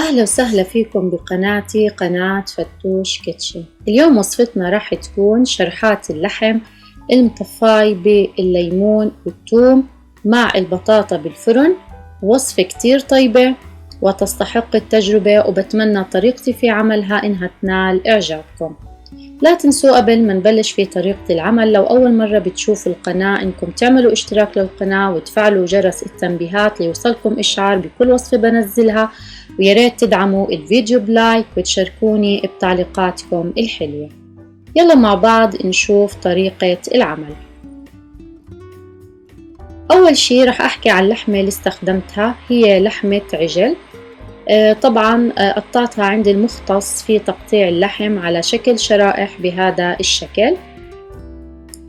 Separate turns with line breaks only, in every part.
أهلا وسهلا فيكم بقناتي قناة فتوش كيتشن. اليوم وصفتنا راح تكون شرحات اللحم المطفاي بالليمون والثوم مع البطاطا بالفرن. وصفة كتير طيبة وتستحق التجربة، وبتمنى طريقتي في عملها إنها تنال إعجابكم. لا تنسوا قبل ما نبلش في طريقة العمل، لو أول مرة بتشوفوا القناة إنكم تعملوا اشتراك للقناة وتفعلوا جرس التنبيهات ليوصلكم إشعار بكل وصفة بنزلها، وياريت تدعموا الفيديو بلايك وتشاركوني بتعليقاتكم الحلوة. يلا مع بعض نشوف طريقة العمل. أول شي رح أحكي عن اللحمة اللي استخدمتها، هي لحمة عجل. طبعا قطعتها عند المختص في تقطيع اللحم على شكل شرائح بهذا الشكل،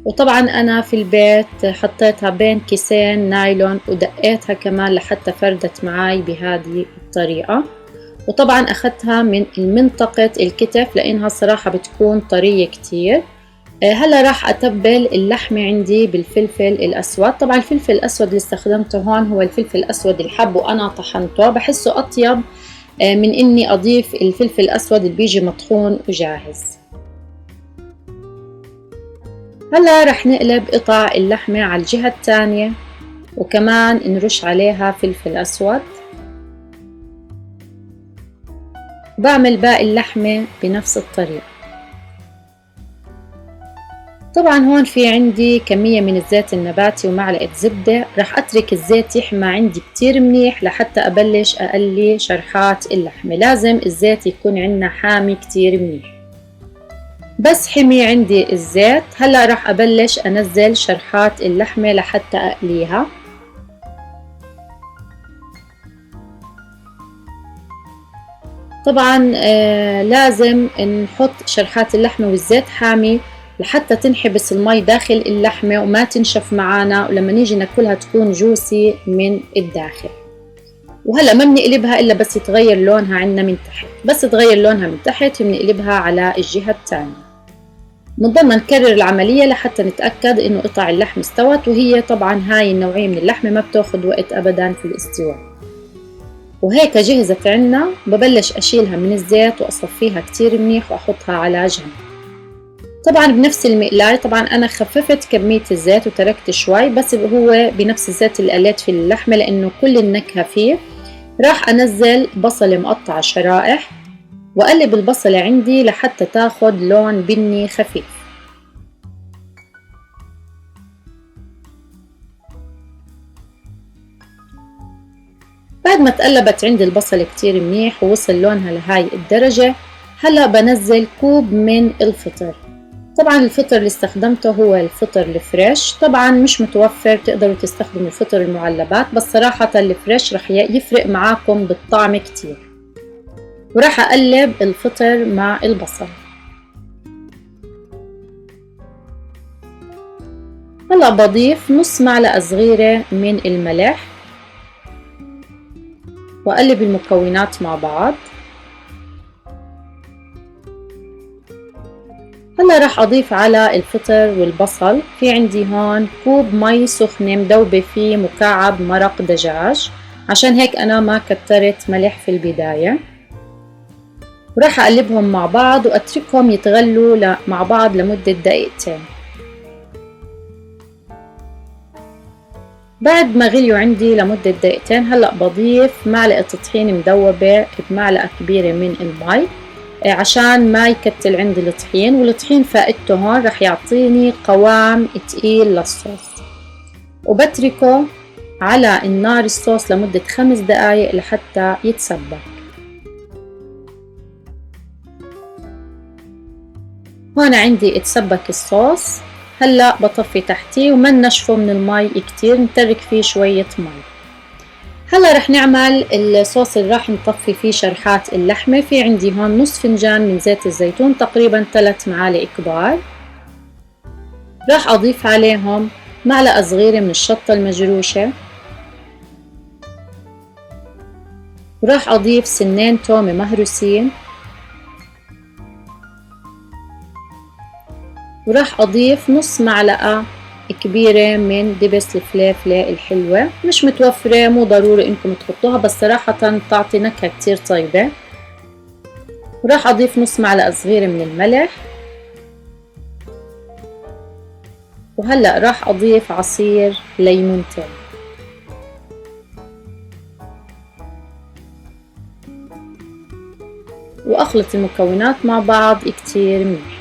وطبعا أنا في البيت حطيتها بين كيسين نايلون ودقيتها كمان لحتى فردت معاي بهذه الطريقة. وطبعا أخذتها من منطقة الكتف لأنها صراحة بتكون طرية كتير. هلا راح أتبل اللحمة عندي بالفلفل الأسود. طبعا الفلفل الأسود اللي استخدمته هون هو الفلفل الأسود الحب، وأنا طحنته، بحسه أطيب من إني أضيف الفلفل الأسود اللي بيجي مطحون وجاهز. هلا رح نقلب قطع اللحمة على الجهة الثانية، وكمان نرش عليها فلفل أسود. بعمل باقي اللحمة بنفس الطريقة. طبعا هون في عندي كمية من الزيت النباتي ومعلقة زبدة. رح أترك الزيت يحمى عندي كتير منيح لحتى أبلش أقلي شرحات اللحمة. لازم الزيت يكون عندنا حامي كتير منيح. بس حمي عندي الزيت، هلأ رح أبلش أنزل شرحات اللحمة لحتى أقليها. طبعا لازم نحط شرحات اللحمة والزيت حامي لحتى تنحبس المي داخل اللحمة وما تنشف معانا، ولما نيجي ناكلها تكون جوسي من الداخل. وهلا ما بنقلبها إلا بس يتغير لونها عندنا من تحت، بس تغير لونها من تحت بنقلبها على الجهة الثانية. بنضلنا نكرر العملية لحتى نتأكد إنه قطع اللحم استوت، وهي طبعا هاي النوعية من اللحمة ما بتاخد وقت أبدا في الاستواء. وهيك جهزت عنا. ببلش أشيلها من الزيت وأصفيها كتير منيح وأحطها على جنب. طبعا بنفس المقلاية، طبعا أنا خففت كمية الزيت وتركت شوي، بس هو بنفس الزيت اللي قليت في اللحمة لأنه كل النكهة فيه. راح أنزل بصلة مقطعة شرائح وأقلب البصلة عندي لحتى تاخد لون بني خفيف. بعد ما تقلبت عندي البصلة كتير منيح ووصل لونها لهاي الدرجة، هلأ بنزل كوب من الفطر. طبعا الفطر اللي استخدمته هو الفطر الفريش. طبعا مش متوفر، تقدروا تستخدموا الفطر المعلبات، بس صراحة الفريش رح يفرق معاكم بالطعم كتير. وراح أقلب الفطر مع البصل. هلأ بضيف نص معلقة صغيرة من الملح وأقلب المكونات مع بعض. هلا راح أضيف على الفطر والبصل، في عندي هون كوب مي سخنة مذوبة فيه مكعب مرق دجاج، عشان هيك أنا ما كترت ملح في البداية. وراح أقلبهم مع بعض وأتركهم يتغلوا مع بعض لمدة دقيقتين. بعد ما غليوا عندي لمدة دقيقتين، هلأ بضيف معلقة طحين مذوبة بمعلقة كبيرة من المي عشان ما يكتل عندي الطحين. والطحين فائدته هون رح يعطيني قوام تقيل للصوص. وبتركه على النار الصوص لمدة 5 دقايق لحتى يتسبك. هون عندي اتسبك الصوص. هلأ بطفي تحتيه وما ننشفه من المي كتير، نترك فيه شوية مي. هلا رح نعمل الصوص اللي راح نطفي فيه شرحات اللحمة. في عندي هون نص فنجان من زيت الزيتون، تقريبا 3 معالق كبار. راح أضيف عليهم معلقة صغيرة من الشطة المجروشة، وراح أضيف سنين تومة مهروسين، وراح أضيف نص معلقة كبيرة من دبس الفلافلة الحلوة، مش متوفرة مو ضروري انكم تحطوها، بس صراحة بتعطي نكهة كتير طيبة. وراح اضيف نص معلقة صغيرة من الملح، وهلأ راح اضيف عصير ليمونتين. واخلط المكونات مع بعض كتير منيح.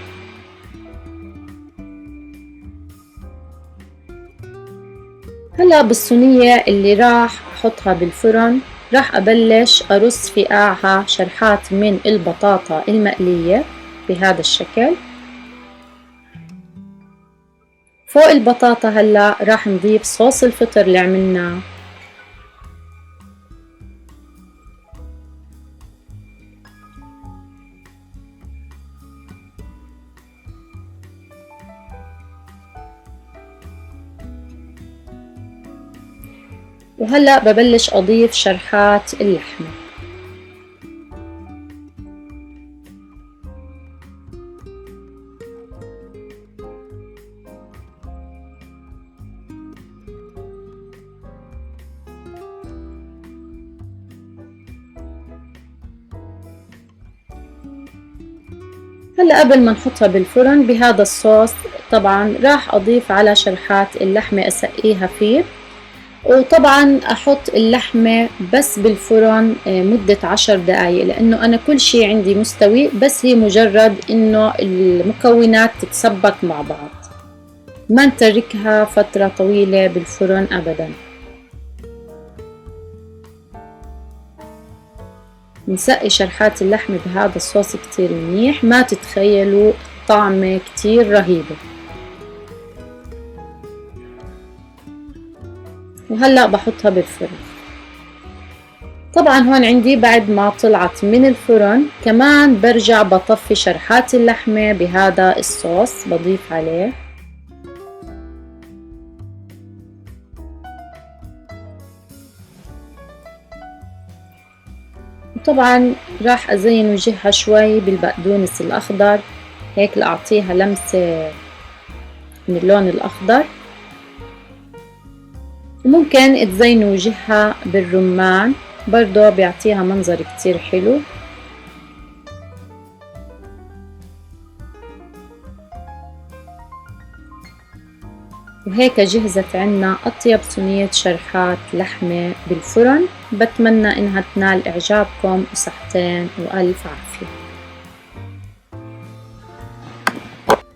هلأ بالصينية اللي راح احطها بالفرن راح ابلش ارص في قاعها شرحات من البطاطا المقلية بهذا الشكل. فوق البطاطا هلأ راح نضيف صوص الفطر اللي عملناه، وهلأ ببلش أضيف شرحات اللحمة. هلأ قبل ما نحطها بالفرن بهذا الصوص طبعا راح أضيف على شرحات اللحمة أسقيها فيه، وطبعا احط اللحمة بس بالفرن مدة 10 دقايق، لانه انا كل شي عندي مستوي، بس هي مجرد انه المكونات تتسبك مع بعض، ما نتركها فترة طويلة بالفرن ابدا. نسقي شرحات اللحمة بهذا الصوص كتير منيح، ما تتخيلوا طعمة كتير رهيبة. وهلأ بحطها بالفرن. طبعا هون عندي بعد ما طلعت من الفرن كمان برجع بطفي شرحات اللحمة بهذا الصوص بضيف عليه، وطبعا راح ازين وجهها شوي بالبقدونس الاخضر هيك لاعطيها لمسة من اللون الاخضر، وممكن تزينوا وجهها بالرمان برضو بيعطيها منظر كتير حلو. وهيك جهزت عنا أطيب صينية شرحات لحمة بالفرن. بتمنى إنها تنال إعجابكم، وصحتين وألف عافية.